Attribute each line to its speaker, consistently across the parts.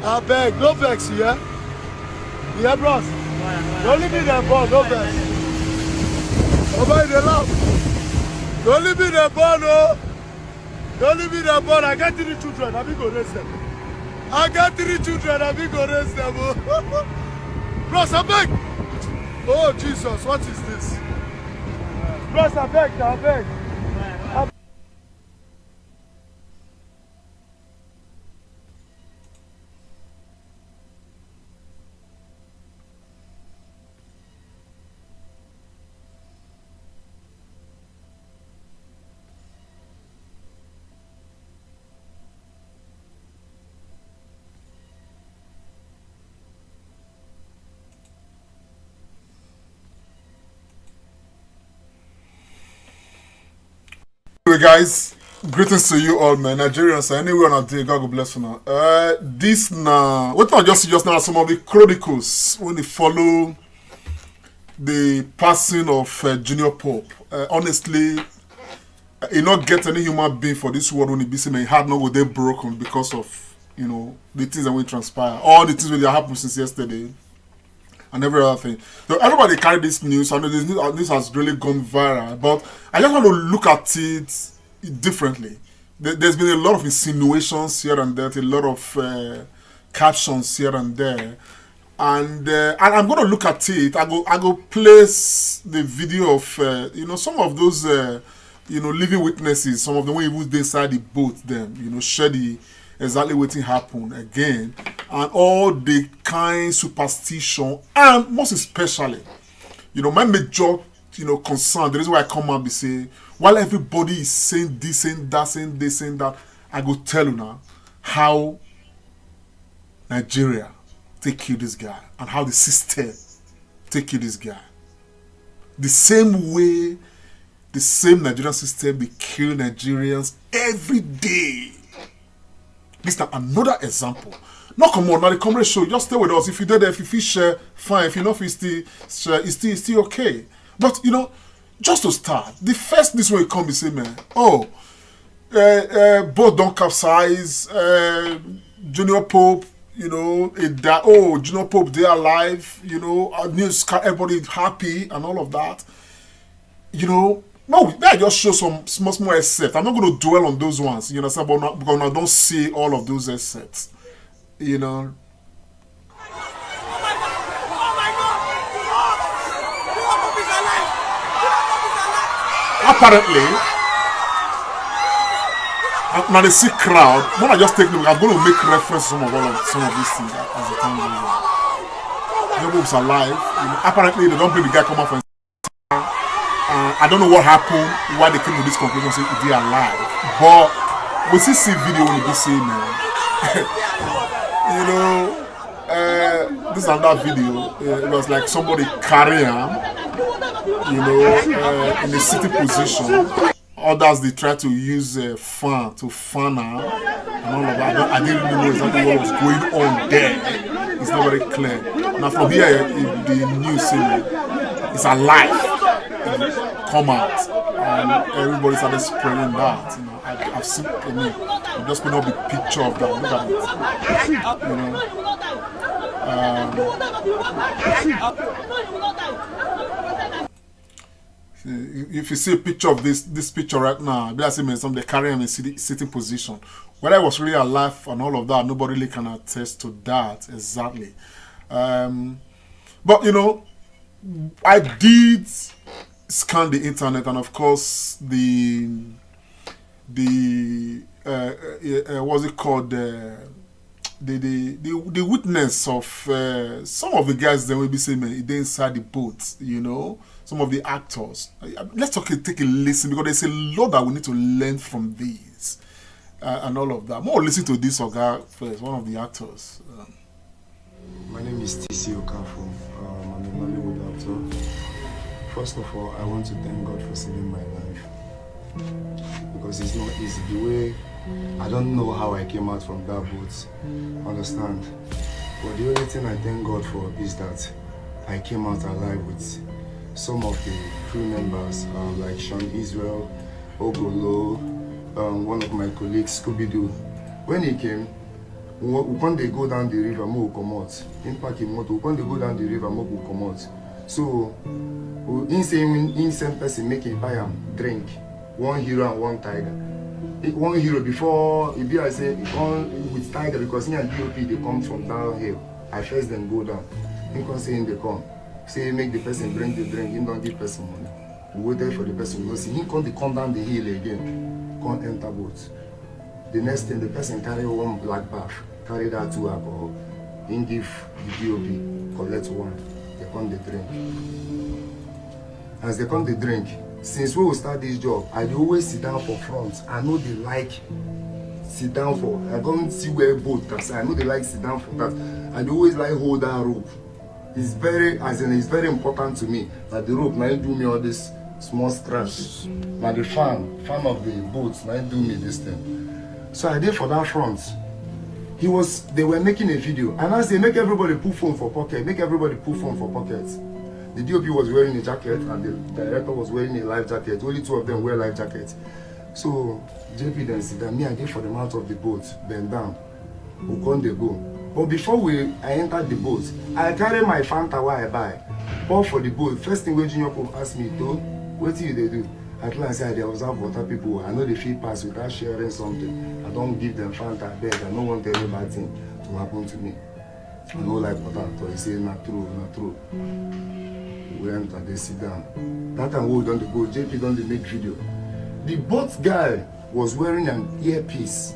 Speaker 1: I beg, no vex, yeah? Yeah, bros? Don't leave me there, bro, no vex. Over in the love. Don't leave me there, bro, no. Don't leave me there, bro. I got 3 children, I be go raise them. I got 3 children, I be go raise them. Bros, I beg. Oh, Jesus, what is this? Bros, I beg, I beg.
Speaker 2: Anyway, guys, greetings to you all, man. Nigerians, anywhere on day, God will bless you now. This now, what I just now, some of the chronicles when they follow the passing of Junior Pope. Honestly, you not get any human being for this world when he be saying my heart not go there broken because of the things that will transpire, all the things that happened since yesterday. And every other thing. So everybody carry this news. I know this has really gone viral, but I just want to look at it differently. There's been a lot of insinuations here and there, a lot of captions here and there, and I'm going to look at it. I go place the video of some of those living witnesses. Some of them when even inside the boat, them share the exactly what happened again, and all the kind superstition, and most especially, my major, concern, the reason why I come out be say, while everybody is saying this, saying that, saying this, saying that, I go tell you now how Nigeria take kill this guy, and how the system take kill this guy. The same way, the same Nigerian system, they kill Nigerians every day. This is another example. No, come on, now the comrade show. Just stay with us. If you did, if you fish, fine. If you know, it's still okay. But just to start, the first this way come, be say, man, boat don't capsize. Junior Pope, it died. Oh, Junior Pope, they alive. News, everybody happy and all of that. No, I just show some small assets. I'm not going to dwell on those ones, you understand? But because I don't see all of those assets, Apparently, now the see crowd. When I just take them, I'm going to make reference to some of these things as the time goes on. Job's alive. Apparently, they don't bring the guy come off and. I don't know what happened, why they came to this conclusion, say they are alive. But we see video when you be saying, this is another video. It was like somebody carrying him, in a sitting position. Others they try to use fan to fan her and all of that. I didn't really know exactly what was going on there. It's not very clear. Now from here, the news saying it's alive. Come out, and everybody started spreading that. I've seen. I just put up a picture of that. Look at it. If you see a picture of this picture right now, be like somebody carrying him in sitting position. Whether I was really alive and all of that, nobody really can attest to that exactly. But I did scan the internet, and of course the what's it called, the witness of some of the guys that will be saying they inside the boat, some of the actors. Let's take a listen, because there's a lot that we need to learn from these and all of that. More listen to this guy first, one of the actors.
Speaker 3: My name is TC Okafor. I'm a Nollywood actor. First of all, I want to thank God for saving my life, because it's not easy. The way, I don't know how I came out from that boat, understand? But the only thing I thank God for is that I came out alive with some of the crew members, like Sean Israel, Ogolo, one of my colleagues, Scooby-Doo. When he came, We can't they go down the river, more come out. In parking motor, we can't they go down the river, more will come out. So, in same person make a buy drink. One hero and one tiger. One hero before it be I say with tiger because in and DOP they come from downhill. I first then go down. You can say they come. Say make the person bring the drink, he don't give person money. We wait for the person, we go see him come down the hill again, come enter boat. The next thing the person carry one black bath, carry that 2 alcohol, he give the DOP, collect 1, they come the drink. As they come the drink, since we will start this job, I dey always sit down for front. I know they like sit down for. I don't see where boat can say. I know they like sit down for that. I dey always like hold that rope. It's very, it's very important to me that the rope now do me all this small scratch. Now the fan of the boat now do me this thing. So I did for that front. They were making a video, and I say make everybody put phone for pocket. Make everybody put phone for pockets. The DOP was wearing a jacket and the director was wearing a life jacket. Only 2 of them wear life jackets. So JP then said that me I did for the mouth of the boat, bend down. We can't they go. But before I entered the boat, I carry my Fanta while I buy. Pour for the boat. First thing when Junior Pope asked me, though, what do they do? At last I observe water people. I know they feel pass without sharing something. I don't give them Fanta, I beg. I don't want any bad thing to happen to me. I know like water, so he say not true, not true. We enter, they sit down. That time we done the go, JP done the make video. The boat guy was wearing an earpiece.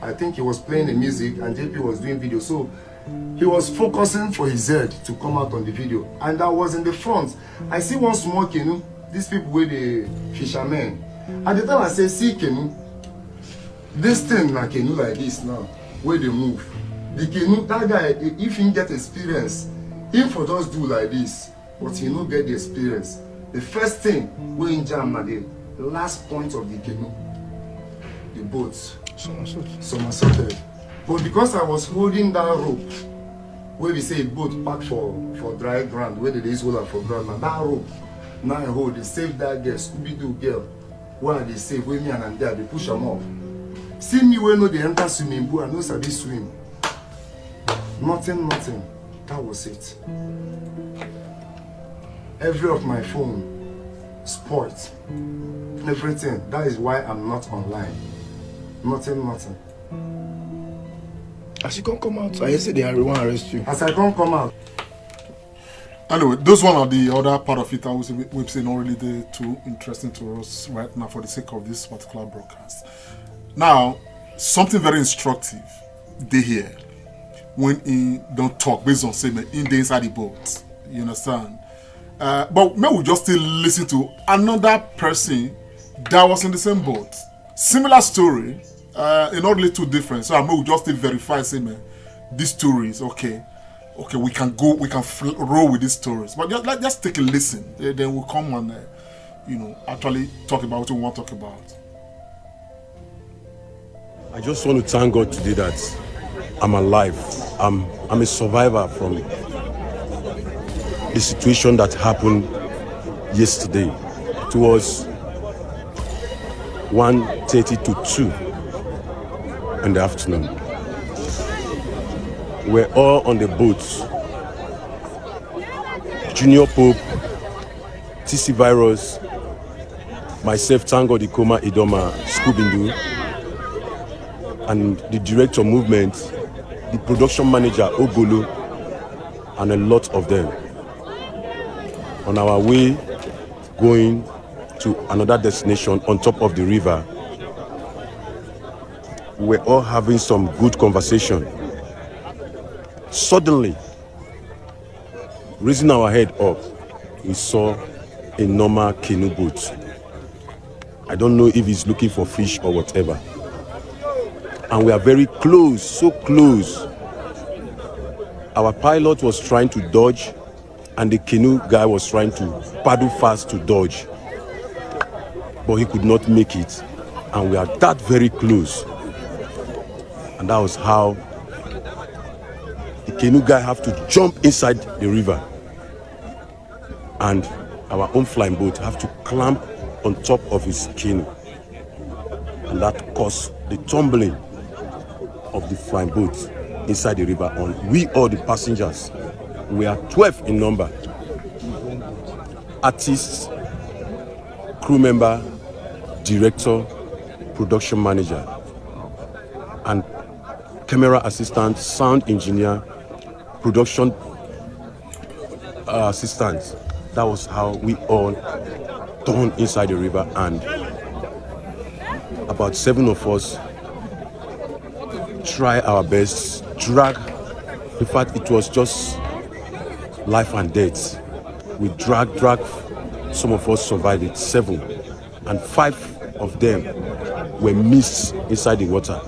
Speaker 3: I think he was playing the music and JP was doing video. So he was focusing for his head to come out on the video. And I was in the front. I see one small canoe. These people were the fishermen. At the time I say, see canoe. This thing like canoe like this now, where they move. The canoe, that guy, if he get experience, he for just do like this. But he no get the experience. The first thing we in jam na the last point of the canoe, the boat somersaulted. But because I was holding that rope, where we say boat parked for dry ground, where they use hold for ground, and that rope now I hold, they save that girl, Scooby-Doo girl. Where they save with me and there, they push them off. See me when no they enter swimming pool, I know sabi swim. Nothing. That was it. Every of my phone, sports, everything. That is why I'm not online. Nothing.
Speaker 1: As you can't come out, I say they want to arrest you.
Speaker 3: As I can't come out.
Speaker 2: Anyway, those one are the other part of it. I would say we've seen not really too interesting to us right now for the sake of this particular broadcast. Now, something very instructive they hear when he don't talk based on saying in the inside the boat. You understand? But maybe we just still listen to another person that was in the same boat. Similar story, not really too different. So I may just still verify, say, man, these stories, okay, we can roll with these stories. But just take a listen. Then we'll come and, actually talk about what we want to talk about.
Speaker 4: I just want to thank God today that I'm alive. I'm a survivor from the situation that happened yesterday. It was 1:30 to 2 in the afternoon. We're all on the boats. Junior Pope, TC Virus, myself, Tango Dikoma Idoma, Scooby-Doo, and the director of movement, the production manager, Ogolo, and a lot of them. On our way going to another destination on top of the river, we're all having some good conversation. Suddenly, raising our head up, we saw a normal canoe boat. I don't know if he's looking for fish or whatever. And we are very close, so close. Our pilot was trying to dodge, and the canoe guy was trying to paddle fast to dodge. But he could not make it. And we are that very close. And that was how the canoe guy have to jump inside the river. And our own flying boat have to clamp on top of his canoe. And that caused the tumbling of the flying boat. inside the river on we all the passengers. We are 12 in number. Artists, crew member, director, production manager, and camera assistant, sound engineer, production assistants. That was how we all turned inside the river, and about 7 of us try our best, drag. In fact, it was just life and death. We drag. Some of us survived it, 7, and 5 of them were missed inside the water.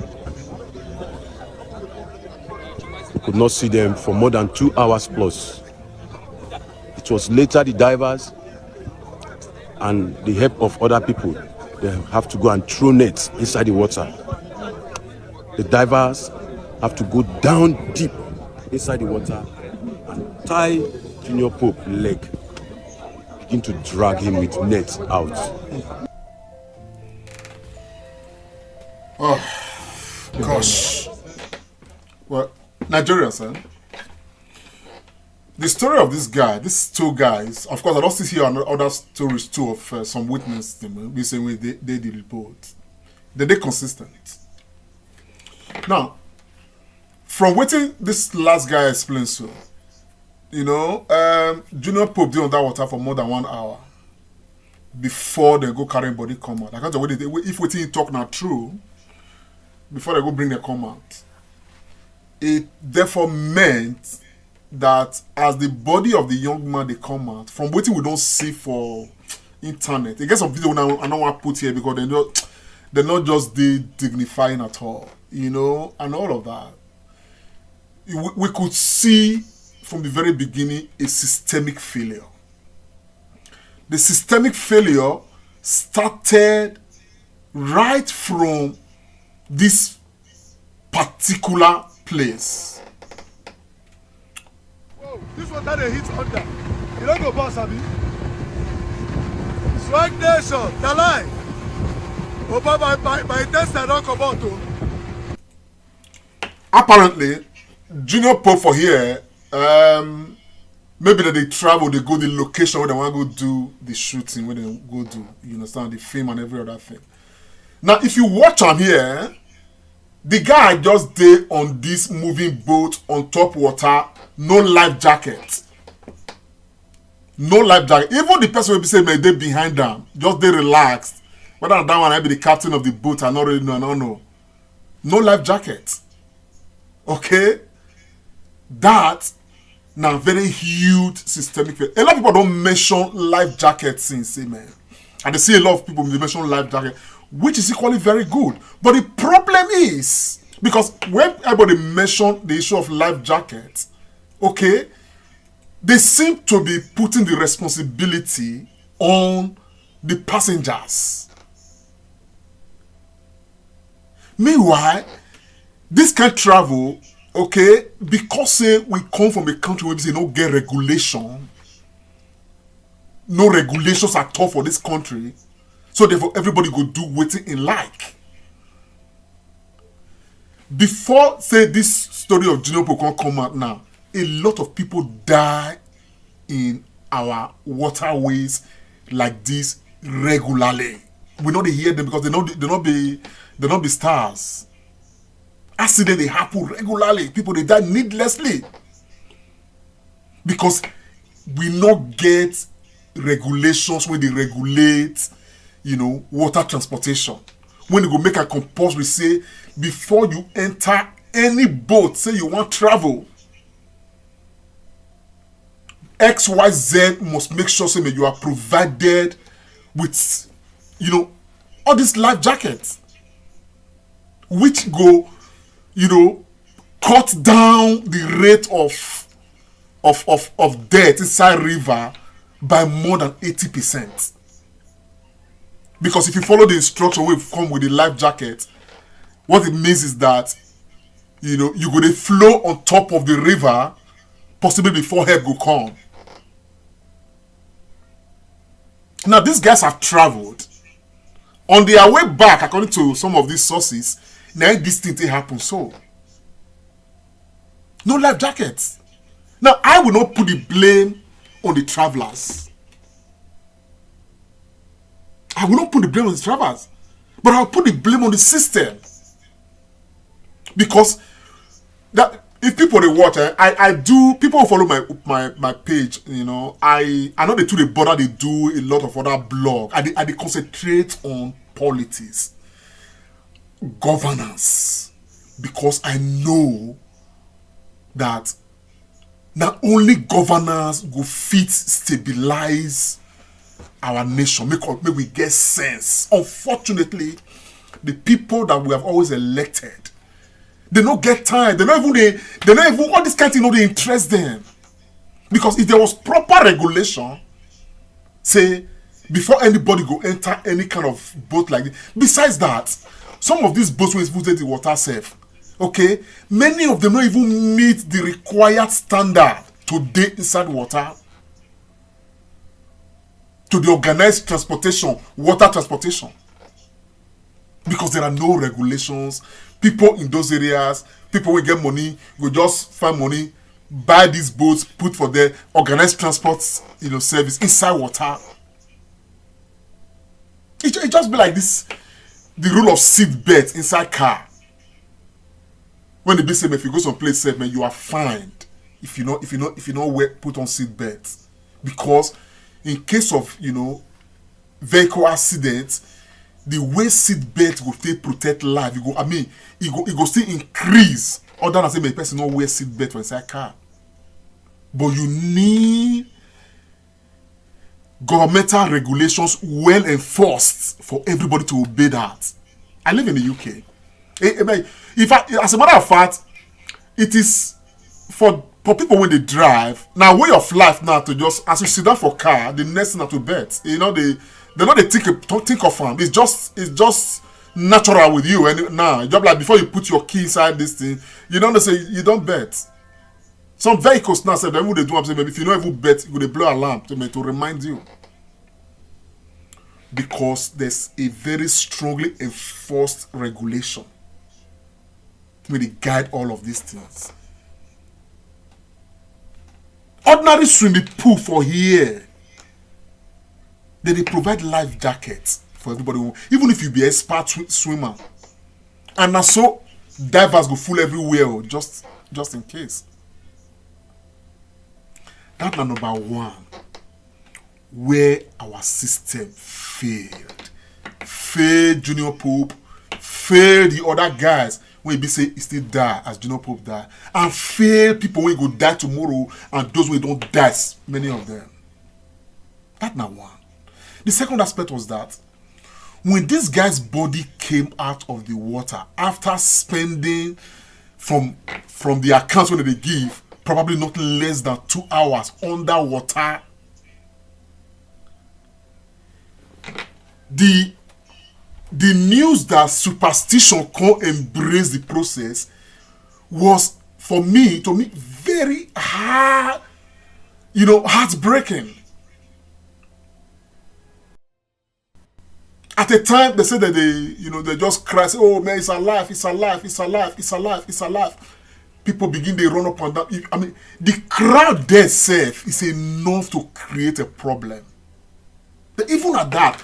Speaker 4: We could not see them for more than 2 hours plus. It was later the divers and the help of other people, they have to go and throw nets inside the water. The divers have to go down deep inside the water and tie Junior Pope leg, begin to drag him with nets out.
Speaker 2: Oh, gosh. Well, Nigerians, the story of this guy, these 2 guys, of course, I don't see here other stories too of some witnesses, the same way they did the report. They're consistent. Now, from what this last guy explained, so, Junior Pope did underwater for more than 1 hour before they go carry body come out. I can't tell if what he talk now true, before they go bring the come out. It therefore meant that as the body of the young man they come out, from what we don't see for internet, I guess some video I don't want to put here because they're not just dignifying at all, and all of that. We could see from the very beginning a systemic failure. The systemic failure started right from this particular place.
Speaker 1: Whoa, this one that they hit under. You don't go boss, Abi. Swag Nation, the line. My intestine don't come out too.
Speaker 2: Apparently, Junior Pope for here, maybe that they travel, they go the location where they want to go do the shooting, where they go do, the film and every other thing. Now, if you watch on here, the guy just did on this moving boat on top water, no life jacket. No life jacket. Even the person will be saying, they behind them, just they relaxed. Whether that one I be the captain of the boat, I not really know. No life jacket. Okay? That now very huge systemic failure. A lot of people don't mention life jackets since, man. And they see a lot of people they mention life jacket, which is equally very good. But the problem is, because when everybody mention the issue of life jackets, okay, they seem to be putting the responsibility on the passengers. Meanwhile, this can travel, okay, because say we come from a country where we say no get regulation, no regulations at all for this country, so therefore everybody go do what in like. Before say this story of Junior Pope come out now, a lot of people die in our waterways like this regularly. We know they hear them because they not be stars. Accidents they happen regularly. People they die needlessly because we not get regulations when they regulate, water transportation. When they go make a compulsory say before you enter any boat, say you want travel, XYZ must make sure say you are provided with, all these life jackets, which go, cut down the rate of death inside river by more than 80%. Because if you follow the instruction we come with the life jacket, what it means is that you go to flow on top of the river, possibly before help go come. Now these guys have traveled. On their way back, according to some of these sources, now this thing happen so. No life jackets. Now, I will not put the blame on the travelers. I will not put the blame on the travelers. But I'll put the blame on the system. Because that if people they watch, I do, people who follow my page, you know, I know they too they bother, they do a lot of other blog. I they concentrate on politics, governance, because I know that not only governance go fit stabilize our nation, make we get sense. Unfortunately, the people that we have always elected, they don't get time. They don't even all this kind of thing, they interest them. Because if there was proper regulation, say, before anybody go enter any kind of boat like this. Besides that, some of these boats will put the water safe. Okay? Many of them don't even meet the required standard to date inside water. To the organized transportation, water transportation. Because there are no regulations. People in those areas, people will get money, will just find money, buy these boats, put for their organized transport, service inside water. It just be like this, the rule of seat belt inside car. When the be say, if you go someplace safe, man, you are fined if you not put on seat belts, because in case of vehicle accidents, the way seat belt will still protect life. It go still increase. Other than say, my person not wear seat belt for inside car. But you need governmental regulations well enforced for everybody to obey that. I live in the UK. As a matter of fact, it is for people when they drive. Now, way of life now to just as you sit down for car, the next thing to bet. They not they think of them. It's just natural with you. And now, just like before you put your key inside this thing, you don't bet. Some vehicles now say they do. I'm saying maybe if you don't even bet, you go blow alarm to remind you. Because there's a very strongly enforced regulation when they guide all of these things. Ordinary swimming pool for here, they provide life jackets for everybody, even if you be an expert swimmer. And now so divers go full everywhere, just in case. That's number one, where our system failed. Failed Junior Pope, failed the other guys when he say he still die as Junior Pope die, and failed people when go die tomorrow, and those who don't die, many of them. That's not one. The second aspect was that when this guy's body came out of the water after spending from the accounts when they give probably not less than 2 hours underwater, the news that superstition can't embrace the process was to me very hard, heartbreaking. At the time, they said that they just cry, say, oh man, it's alive, it's alive, it's alive, it's alive, it's alive. People begin, they run up and down. The crowd there itself is enough to create a problem. But even at that,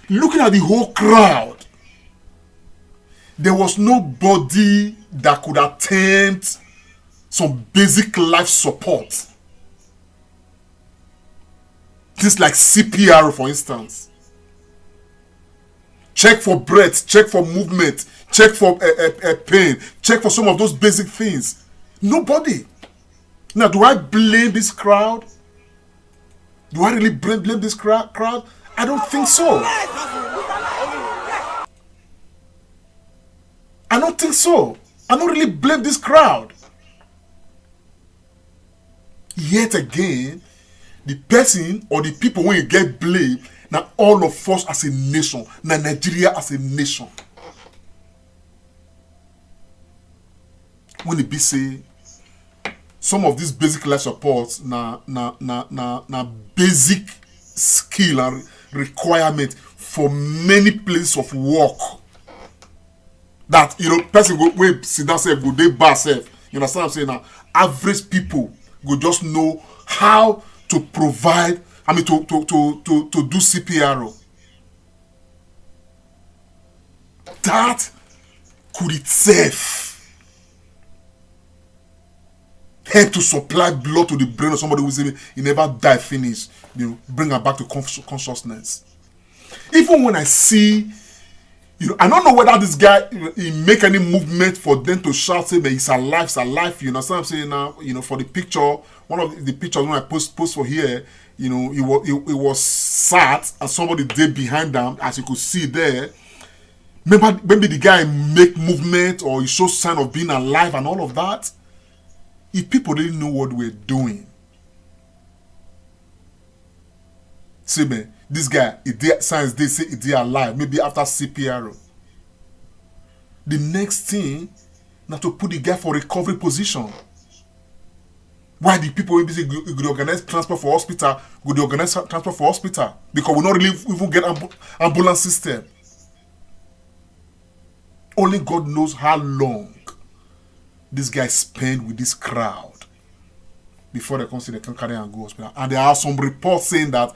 Speaker 2: looking at the whole crowd, there was nobody that could attempt some basic life support. Things like CPR, for instance. Check for breath, check for movement, check for pain, check for some of those basic things. Nobody. Now, do I blame this crowd? Do I really blame this crowd? I don't think so. I don't think so. I don't really blame this crowd. Yet again, the person or the people when you get blamed, now all of us as a nation, now Nigeria as a nation. When it be say some of these basic life supports now basic skill and requirement for many places of work. That person go wait sit down self, go they bar self. You understand what I'm saying now? Average people go just know how to provide, I mean, to do CPRO. That could itself help to supply blood to the brain of somebody who's even, he never died, finish, you know, bring her back to consciousness. Even when I see, you know, I don't know whether this guy, he make any movement for them to shout, say, man, it's alive, you understand what I'm saying now? You know, for the picture, one of the pictures when I post for here, you know, it was sat and somebody did behind them, as you could see there. Maybe the guy make movement or he shows sign of being alive and all of that. If people didn't know what we're doing, see, man, this guy, science, they say it's alive, maybe after CPRO. The next thing, now to put the guy for recovery position. Why the people will be say go organize transport for hospital, go organize transport for hospital? Because we not really even get ambulance system. Only God knows how long this guy spent with this crowd before they come see they can carry and go hospital. And there are some reports saying that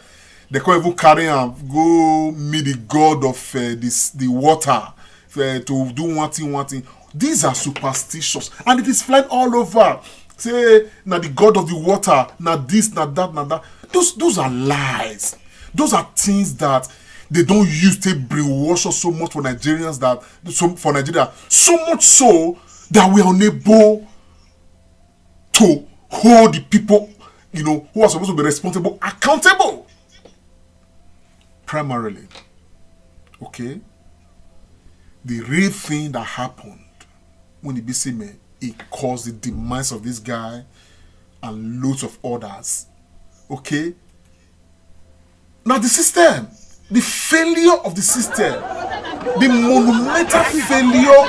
Speaker 2: they can't even carry and go meet the god of the water to do one thing. These are superstitious, and it is flying all over. Say, now the god of the water, now this, now that. Those are lies. Those are things that they don't use to brainwash us so much for Nigerians, for Nigeria, so much so that we are unable to hold the people, you know, who are supposed to be responsible accountable. Primarily, okay, the real thing that happened when the BC it caused the demise of this guy and loads of others. Okay? Now the system, the failure of the system, the monumental failure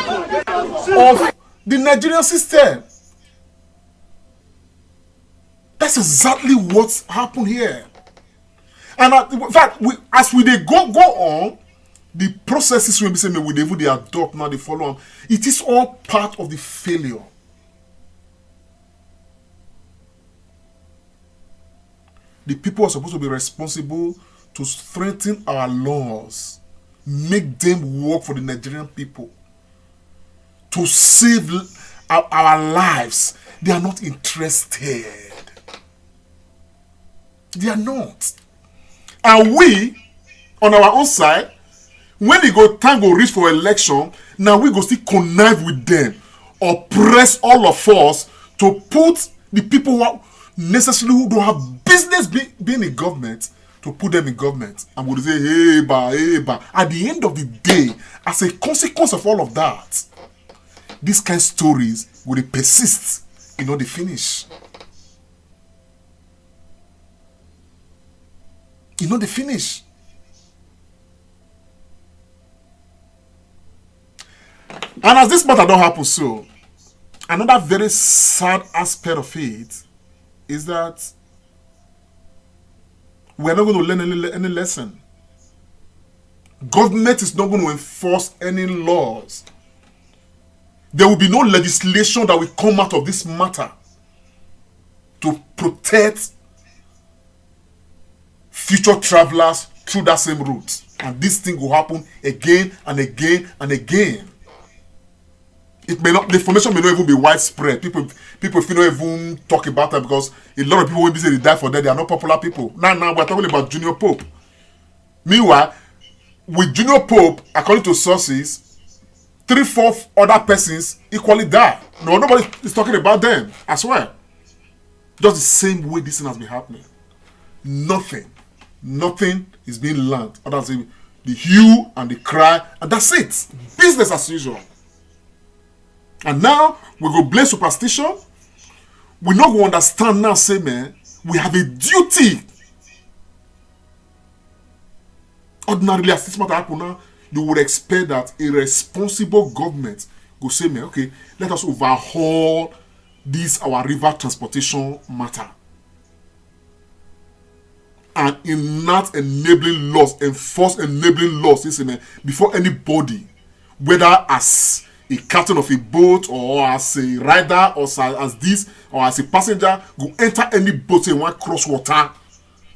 Speaker 2: of the Nigerian system. That's exactly what's happened here. And in fact, as we go on, the processes when we say they adopt now, they follow on. It is all part of the failure. The people are supposed to be responsible to strengthen our laws, make them work for the Nigerian people, to save our lives. They are not interested. They are not. And we, on our own side, when time go reach for election, now we go still connive with them, oppress all of us to put the people who don't have business being in government, to put them in government. And we'll say, hey, ba. At the end of the day, as a consequence of all of that, these kind of stories will persist, you know, they finish. You know, they finish. And as this matter don't happen so, another very sad aspect of it is that we're not going to learn any lesson. Government is not going to enforce any laws. There will be no legislation that will come out of this matter to protect future travelers through that same route. And this thing will happen again and again and again. It may not, the information may not even be widespread. People if you not even talk about that, because a lot of people will be saying they die for that. They are not popular people. Now we're talking about Junior Pope. Meanwhile, with Junior Pope, according to sources, 3/4 other persons equally die. No, nobody is talking about them. I swear. Just the same way this thing has been happening. Nothing is being learned other than the hue and the cry, and that's it. Business as usual. And now we go blame superstition. We not go understand now, say, man, we have a duty. Ordinarily, as this matter happen now, you would expect that a responsible government go say, man, okay, let us overhaul this our river transportation matter. And enact enabling laws, enforce enabling laws, say, man, before anybody, whether as a captain of a boat or as a rider or as this or as a passenger go enter any boat and want cross water,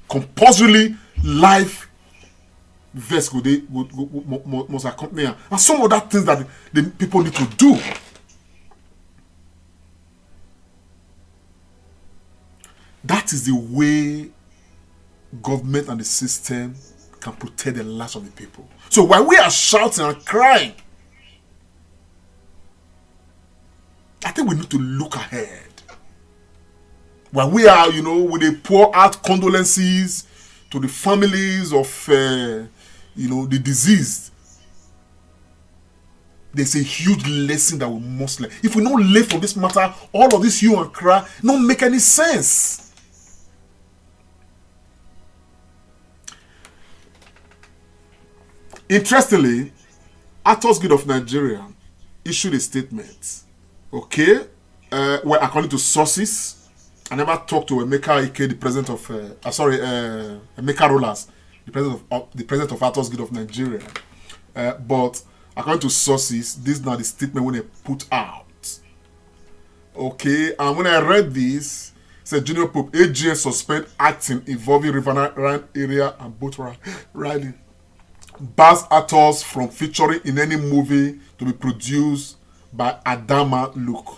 Speaker 2: compulsorily life vest must accompany am. And some other things that the people need to do. That is the way government and the system can protect the lives of the people. So while we are shouting and crying, I think we need to look ahead. While we are, we they pour out condolences to the families of, the deceased, there's a huge lesson that we must learn. If we don't live for this matter, all of this hue and cry don't make any sense. Interestingly, Actors Guild of Nigeria issued a statement. Okay, well, according to sources, I never talked to Emeka Ike, the president of, Emeka Rollers, the president of Actors Guild of Nigeria. But according to sources, this is not the statement when they put out. Okay, and when I read this, it said Junior Pope, AGN suspend acting involving Riverine area and boat riding. Bars actors from featuring in any movie to be produced by Adama Luke.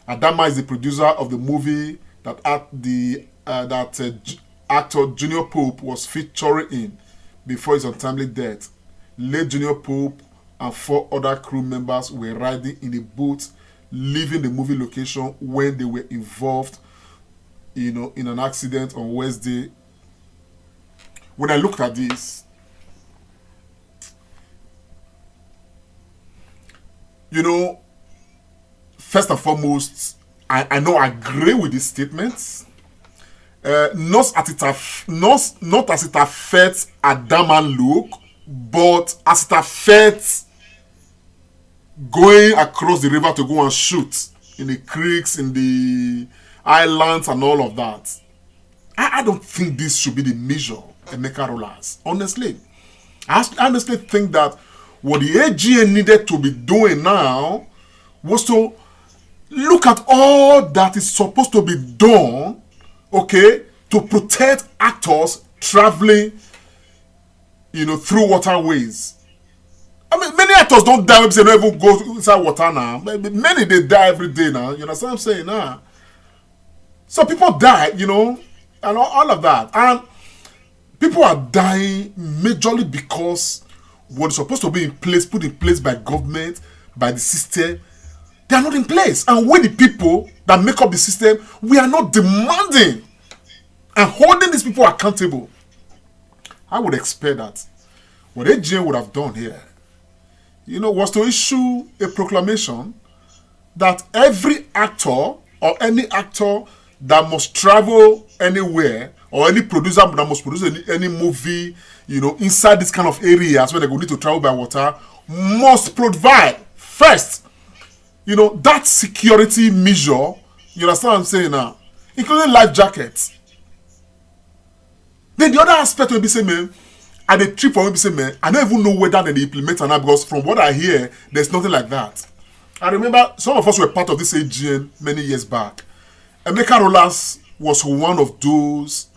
Speaker 2: Adama is the producer of the movie that actor Junior Pope was featuring in before his untimely death. Late Junior Pope and 4 other crew members were riding in a boat, leaving the movie location when they were involved, in an accident on Wednesday. When I looked at this, first and foremost, I agree with these statements. Not as it affects Adama Luke, but as it affects going across the river to go and shoot in the creeks, in the islands, and all of that. I don't think this should be the measure Emeka Rollers. Honestly, I honestly think that what the AGN needed to be doing now was to look at all that is supposed to be done, okay, to protect actors traveling, through waterways. I mean, many actors don't die because they don't even go inside water now. Many, they die every day now. You understand what I'm saying now? So people die, and all of that. And people are dying majorly because what is supposed to be in place, put in place by government, by the system, they are not in place. And we, the people that make up the system, we are not demanding and holding these people accountable. I would expect that what AGN would have done here, was to issue a proclamation that every actor or any actor that must travel anywhere, or any producer that must produce any movie, inside this kind of areas where they go need to travel by water, must provide first, that security measure. You understand what I'm saying now? Including life jackets. Then the other aspect will be saying, man, at the trip for me say, man, I don't even know whether they implement or not, because from what I hear, there's nothing like that. I remember some of us were part of this AGN many years back. Emeka Rollers was one of those.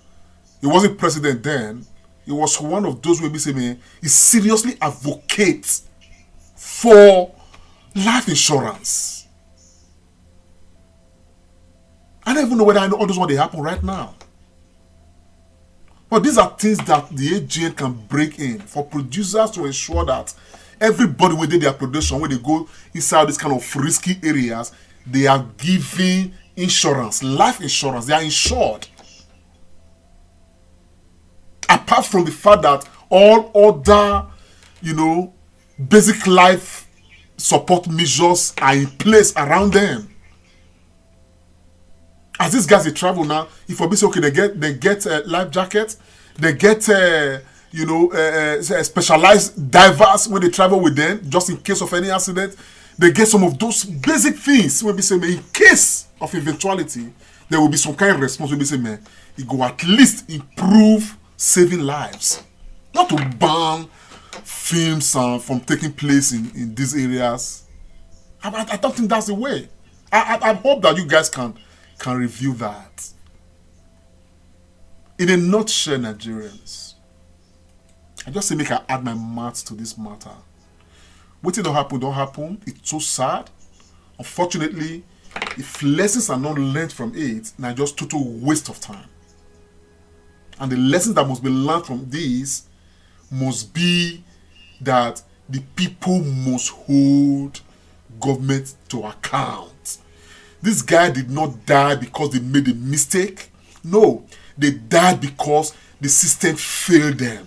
Speaker 2: He wasn't president then. He was one of those who be saying, man, he seriously advocates for life insurance. I don't even know whether I know all those what they happen right now. But these are things that the AGN can break in for producers to ensure that everybody within their production, when they go inside these kind of risky areas, they are giving insurance, life insurance. They are insured. Apart from the fact that all other, basic life support measures are in place around them. As these guys they travel now, if we say okay, they get life jackets, they get specialized divers when they travel with them, just in case of any accident. They get some of those basic things. When we say, man, in case of eventuality, there will be some kind of response. When we say, man, it go at least improve saving lives, not to ban films from taking place in these areas. I don't think that's the way. I hope that you guys can review that. In a nutshell, Nigerians, I just say make I add my maths to this matter. What don't happen. It's so sad. Unfortunately, if lessons are not learned from it, now just total waste of time. And the lessons that must be learned from this must be that the people must hold government to account. This guy did not die because they made a mistake. No, they died because the system failed them.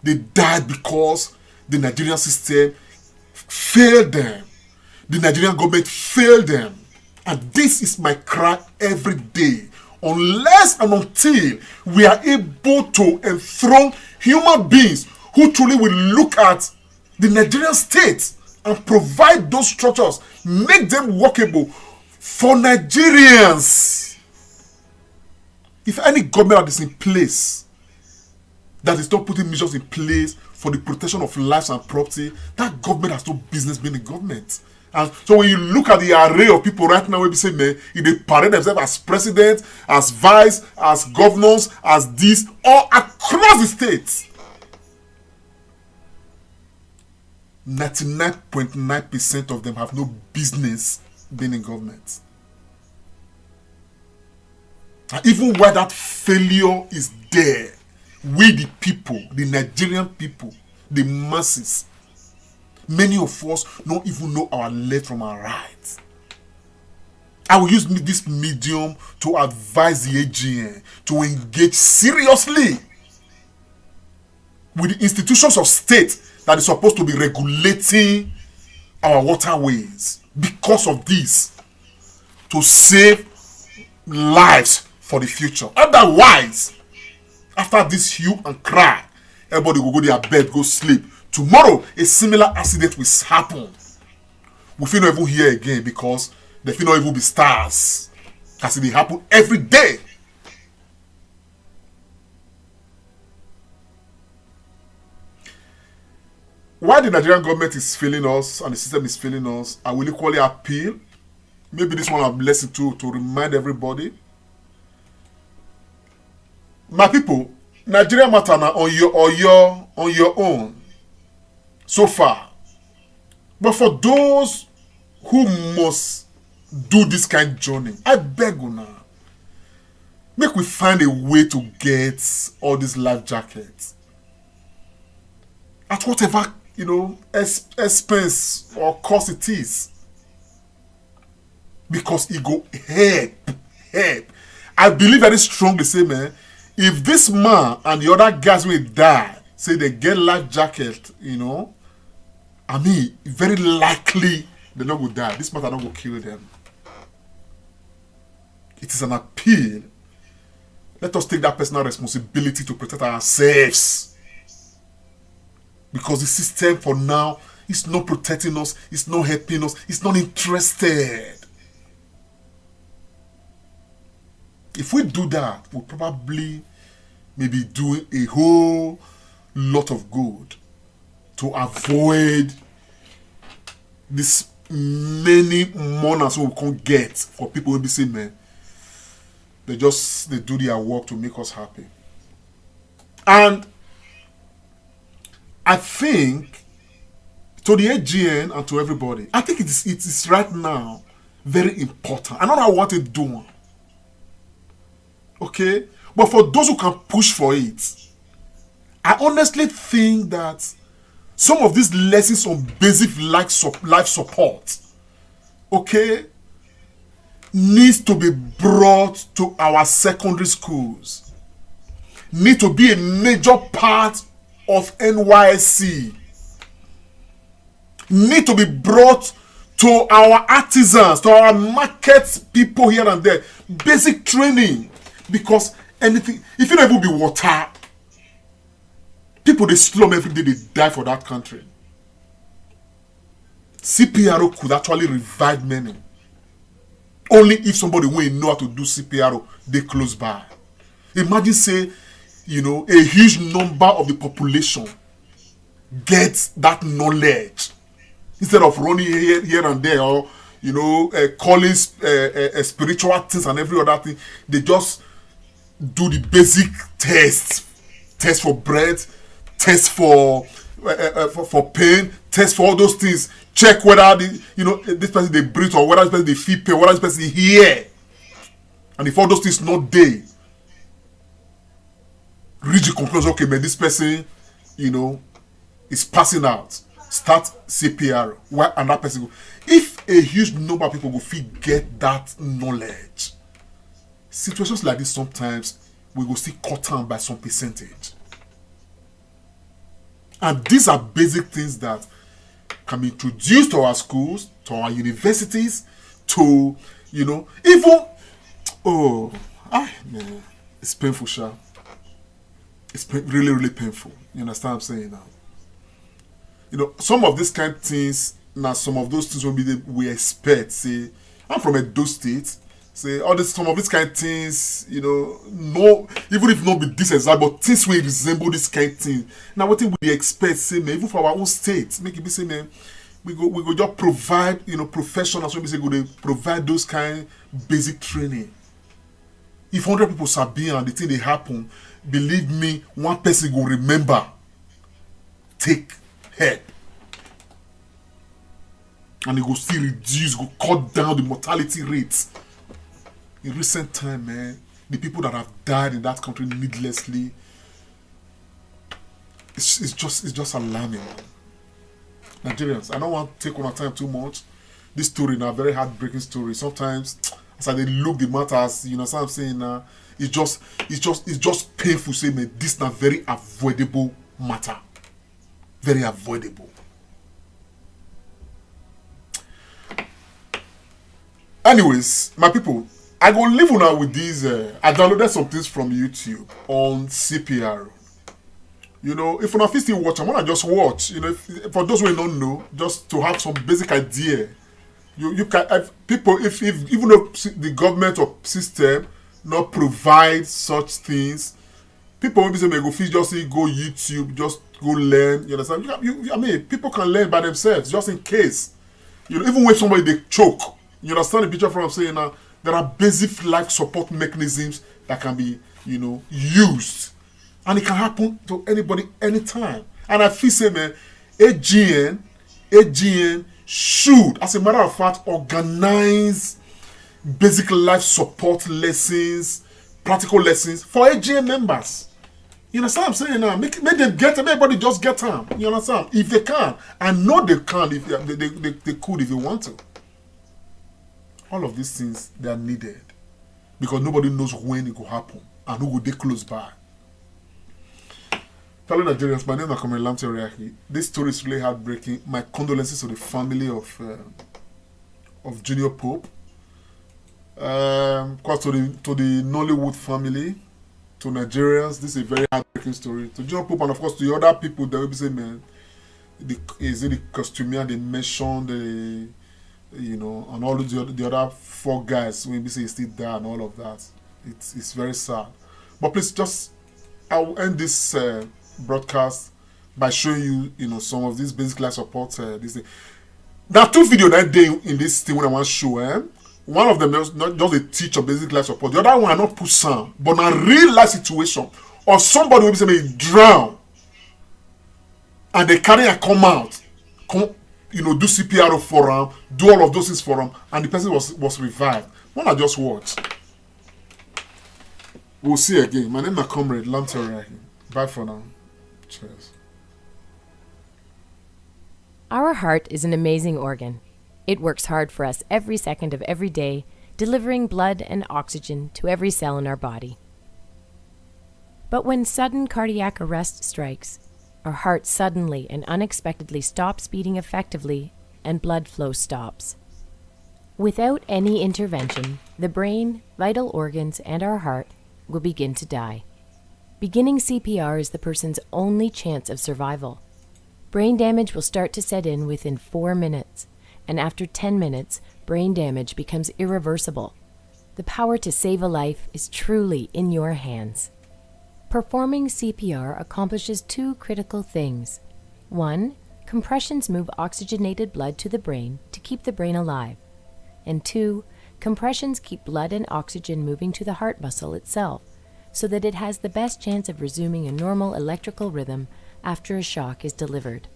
Speaker 2: They died because the Nigerian system failed them. The Nigerian government failed them. And this is my cry every day. Unless and until we are able to enthrone human beings who truly will look at the Nigerian state and provide those structures, make them workable for Nigerians. If any government that is in place that is not putting measures in place for the protection of lives and property, that government has no business being a government. And so when you look at the array of people right now, we say, man, if they parade themselves as president, as vice, as governors, as this, all across the states, 99.9% of them have no business being in government. And even where that failure is there, we the people, the Nigerian people, the masses, many of us don't even know our left from our right. I will use this medium to advise the AGN to engage seriously with the institutions of state that is supposed to be regulating our waterways because of this, to save lives for the future. Otherwise, after this hue and cry, everybody will go to their bed, go sleep. Tomorrow, a similar accident will happen. We feel not even here again because they feel not even be stars. As it happen every day. While the Nigerian government is failing us and the system is failing us, I will equally appeal. Maybe this one I've listened to remind everybody. My people, Nigeria matter now on your own so far. But for those who must do this kind of journey, I beg you now, make we find a way to get all these life jackets at whatever expense or cost it is, because it go help. I believe very strongly, say, man, if this man and the other guys will die, say they get life jacket, I mean, very likely they're not going to die. This matter not going to kill them. It is an appeal. Let us take that personal responsibility to protect ourselves. Because the system for now is not protecting us, it's not helping us, it's not interested. If we do that, we'll probably maybe do a whole lot of good to avoid this many mourners we can't get for people who be saying, man, they do their work to make us happy. And I think to the AGN and to everybody, I think it is right now very important. I know I want to do. Okay? But for those who can push for it, I honestly think that some of these lessons on basic life support, okay, needs to be brought to our secondary schools. Need to be a major part of NYSC. Need to be brought to our artisans, to our market people here and there. Basic training. Because anything, if you don't even be water, people they slum every day, they die for that country. CPRO could actually revive many. Only if somebody will know how to do CPRO, they close by. Imagine say, a huge number of the population gets that knowledge instead of running here and there, or calling spiritual things and every other thing. They just do the basic test for breath, test for pain, test for all those things, check whether this person they breathe, or whether this person they feel pain, whether this person hear. And if all those things not there, reach the conclusion, okay, man, this person, is passing out. Start CPR. Why another person go? If a huge number of people go get that knowledge, situations like this sometimes we go still cut down by some percentage. And these are basic things that can be introduced to our schools, to our universities, to even man, it's painful, Sha. It's really, really painful. You understand what I'm saying now? Some of these kind of things, now some of those things we expect. Say, I'm from Edo State. Say, some of these kind of things, no, even if not be this exact, but things will resemble this kind of thing. Now, what we expect, say, man, even for our own state, make it be say, man, we go just provide, professionals, when we say, they provide those kind of basic training. If 100 people sabi and the thing they happen, believe me, one person will remember. Take help. And it will still reduce, go cut down the mortality rates. In recent time, man, the people that have died in that country needlessly, it's just alarming, man. Nigerians, I don't want to take on our time too much. This story is a very heartbreaking story. Sometimes, as I look the matters, what I'm saying now, it's just painful. Say, man, this is a very avoidable matter, very avoidable. Anyways, my people, I go live now with these. I downloaded some things from YouTube on CPR. If you're not still watch, I wanna just watch. For those who don't know, just to have some basic idea. You can people if even though the government or system not provide such things, people maybe say go just go YouTube, just go learn. You understand? I mean, people can learn by themselves just in case. Even when somebody they choke. You understand the picture from what I'm saying now? There are basic life support mechanisms that can be, used. And it can happen to anybody, anytime. And I feel say, man, AGN should, as a matter of fact, organize basic life support lessons, practical lessons for AGN members. You understand what I'm saying now? Make them get them, everybody just get them. You understand? If they can. I know they can, if they could if they want to. All of these things, they are needed. Because nobody knows when it will happen and who will they close by. Fellow Nigerians, my name is Comrade Lamte Oriahi. This story is really heartbreaking. My condolences to the family of Junior Pope. Of course, to the Nollywood family, to Nigerians, this is a very heartbreaking story. To Junior Pope and of course to the other people that will be saying, man, is it the costumier they mentioned, and all the other 4 guys maybe say still there and all of that. It's very sad. But please, I'll end this broadcast by showing you, some of these basic life support. This thing. There are 2 videos that day in this thing when I want to show. One of them is not just a teacher basic life support. The other one I not put some, but a real life situation or somebody will be saying drown, and they carry and come out, do CPR for him, do all of those things for him, and the person was revived. When I just watch. We'll see again. My name is Comrade Lamte Oriahi. Bye for now. Cheers.
Speaker 5: Our heart is an amazing organ. It works hard for us every second of every day, delivering blood and oxygen to every cell in our body. But when sudden cardiac arrest strikes, our heart suddenly and unexpectedly stops beating effectively and blood flow stops. Without any intervention, the brain, vital organs, and our heart will begin to die. Beginning CPR is the person's only chance of survival. Brain damage will start to set in within 4 minutes, and after 10 minutes, brain damage becomes irreversible. The power to save a life is truly in your hands. Performing CPR accomplishes 2 critical things. 1, compressions move oxygenated blood to the brain to keep the brain alive. And 2, compressions keep blood and oxygen moving to the heart muscle itself, so that it has the best chance of resuming a normal electrical rhythm after a shock is delivered.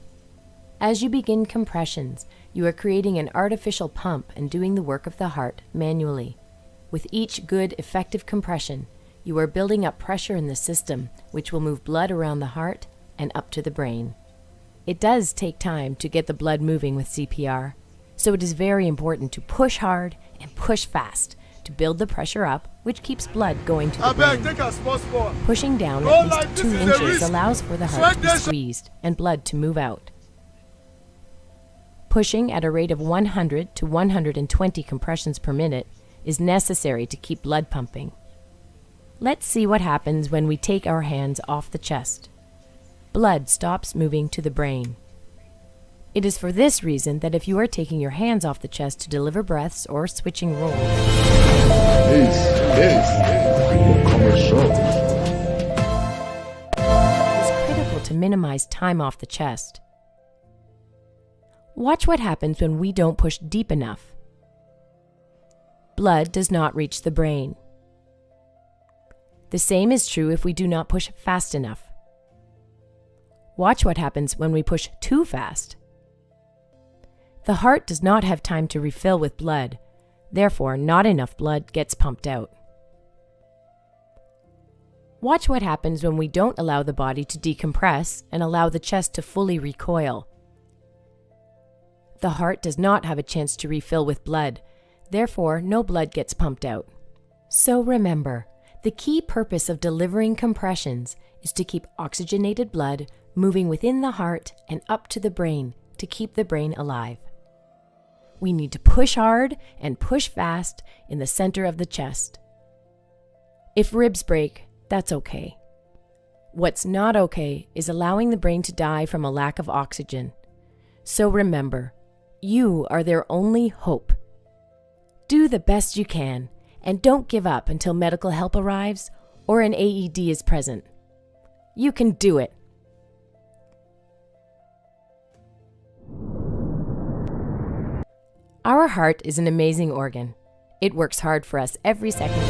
Speaker 5: As you begin compressions, you are creating an artificial pump and doing the work of the heart manually. With each good, effective compression, you are building up pressure in the system, which will move blood around the heart and up to the brain. It does take time to get the blood moving with CPR, so it is very important to push hard and push fast to build the pressure up, which keeps blood going to the brain.
Speaker 1: Take a small spot.
Speaker 5: Pushing down
Speaker 1: Go
Speaker 5: at
Speaker 1: like
Speaker 5: least
Speaker 1: this
Speaker 5: 2
Speaker 1: is a
Speaker 5: inches
Speaker 1: risk.
Speaker 5: allows for the heart to be squeezed and blood to move out. Pushing at a rate of 100 to 120 compressions per minute is necessary to keep blood pumping. Let's see what happens when we take our hands off the chest. Blood stops moving to the brain. It is for this reason that if you are taking your hands off the chest to deliver breaths or switching roles, it is critical to minimize time off the chest. Watch what happens when we don't push deep enough. Blood does not reach the brain. The same is true if we do not push fast enough. Watch what happens when we push too fast. The heart does not have time to refill with blood, therefore not enough blood gets pumped out. Watch what happens when we don't allow the body to decompress and allow the chest to fully recoil. The heart does not have a chance to refill with blood, therefore no blood gets pumped out. So remember, the key purpose of delivering compressions is to keep oxygenated blood moving within the heart and up to the brain to keep the brain alive. We need to push hard and push fast in the center of the chest. If ribs break, that's okay. What's not okay is allowing the brain to die from a lack of oxygen. So remember, you are their only hope. Do the best you can, and don't give up until medical help arrives or an AED is present. You can do it. Our heart is an amazing organ. It works hard for us every second.